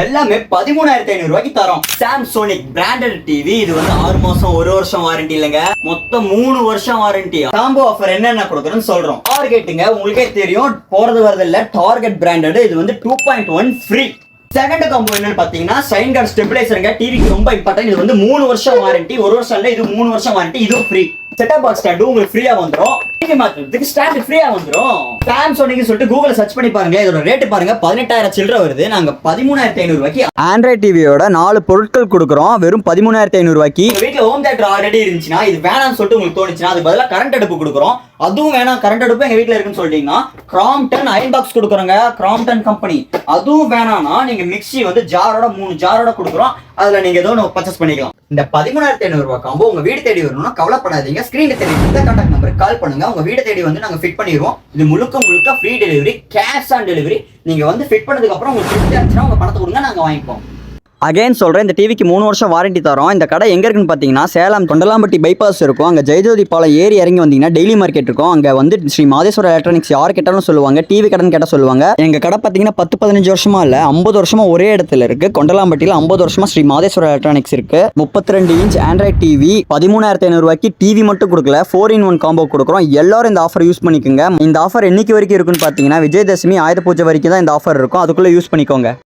எல்லாமே 13,500 ரூபாய்க்கு தரோம். சாம்சோனிக் பிராண்டட் டிவி. இது வந்து 6 மாசம் 1 வருஷம் வாரண்டி இல்லைங்க, மொத்தம் 3 வருஷம் வாரண்டி. காம்போ ஆஃபர் என்னென்ன கொடுக்குறோன்னு சொல்றோம். டார்கெட்டுங்க, உங்களுக்கே தெரியும் போறது வரது இல்ல, டார்கெட் பிராண்டட். இது வந்து 2.1 ஃப்ரீ. செகண்ட் காம்போ என்னன்னு பாத்தீங்கன்னா சைன் கார்டு ஸ்டெபிலைசருங்க. டிவிக்கு ரொம்ப இம்பார்ட்டன்ட். இது வந்து 3 வருஷம் வாரண்டி. 1 வருஷம் இல்ல, இது 3 வருஷம் வாரண்டி. இதுவும் ஃப்ரீ. செட்டப் பாக்ஸ் ஸ்டாண்டு உங்களுக்கு ஃப்ரீயா வந்துரும். டிவி மாத்துறதுக்கு ஸ்டாண்ட் ஃப்ரீயா வந்துரும். சாம்சோனிக் சொல்லிட்டு கூகுள்ல சர்ச் பண்ணி பாருங்க. இதோட ரேட் பாருங்க 18,000 சில்லற வருது. நாங்க 13,500 ரூபாய்க்கு ஆண்ட்ராய்ட் டிவியோட 4 பொருட்கள் கொடுக்குறோம் வெறும் 13,500 ரூபாய்க்கு. வீட்டுல ஹோம் தியேட்டர் ஆல்ரெடி இருந்துச்சுன்னா இது வேணாம்னு சொல்லிட்டு உங்களுக்கு தோணுச்சுன்னா அது பதிலா கரண்ட் அடுப்பு கொடுக்குறோம். அதுவும் வேணாம், கரண்ட் அடுப்பு எங்க வீட்டுல இருக்குன்னு சொல்லிட்டீங்கன்னா கிராம்ப்டன் அயன் பாக்ஸ் கொடுக்குறோங்க, கிராம்ப்டன் கம்பெனி. அதுவும் வேணாம்னா நீங்க மிக்ஸி வந்து ஜாரோட 3 ஜாரோட கொடுக்குறோம். அதுல நீங்க ஏதோ ஒன்று பர்ச்சேஸ் பண்ணிக்கலாம். இந்த 13,500 ரூபாய் காம்போ உங்க வீடு தேடி வரணும்னா கவலைப்படாதீங்க. ஸ்கிரீன்ல தெரியும் இந்த கான்டாக்ட் நம்பருக்கு கால் பண்ணுங்க. உங்க வீடு தேடி வந்து நாங்க ஃபிட் பண்ணிடுவோம். இது முழுக்க free delivery, cash on delivery. நீங்க வந்து ஃபிட் பண்ணதுக்கு அப்புறம் உங்களுக்கு திருப்தியா இருந்துச்சுன்னா உங்க பணத்தை கொடுங்க, நாங்க வாங்கிப்போம். அகைன் சொல்கிறேன், இந்த டிவிக்கு 3 வருஷம் வாரண்டி தரோம். இந்த கடை எங்கே இருக்குன்னு பார்த்தீங்கன்னா சேலம் தொண்டலாம்பட்டி பைபாஸ் இருக்கும். அங்கே ஜெயஜோதி பாலம் ஏறி இறங்கி வந்தீங்கன்னா டெய்லி மார்க்கெட் இருக்கும். அங்கே வந்து ஸ்ரீ மாதேஸ்வர எலக்ட்ரானிக்ஸ் யார் கேட்டாலும் சொல்லுவாங்க, டிவி கடன் கேட்டால் சொல்லுவாங்க. எங்கள் கடை பார்த்தீங்கன்னா 10-15 வருஷமா இல்லை, 50 வருஷமா ஒரே இடத்துல இருக்கு. கொண்டலாம்பட்டியில் 50 வருஷமா ஸ்ரீ மாதேஸ்வர எலக்ட்ரானிக்ஸ் இருக்கு. 32 இன்ச் ஆண்ட்ராய்ட் டிவி 13,500 ரூபாய்க்கு. டிவி மட்டும் கொடுக்கல, 4-in-1 காம்போ கொடுக்குறோம். எல்லாரும் இந்த ஆஃபர் யூஸ் பண்ணிக்கோங்க. இந்த ஆஃபர் என்னைக்கு வரைக்கும் இருக்குன்னு பார்த்தீங்கன்னா விஜயதசமி ஆயுத பூஜை வரைக்கும் தான் இந்த ஆஃபர் இருக்கும். அதுக்குள்ளே யூஸ் பண்ணிக்கோங்க.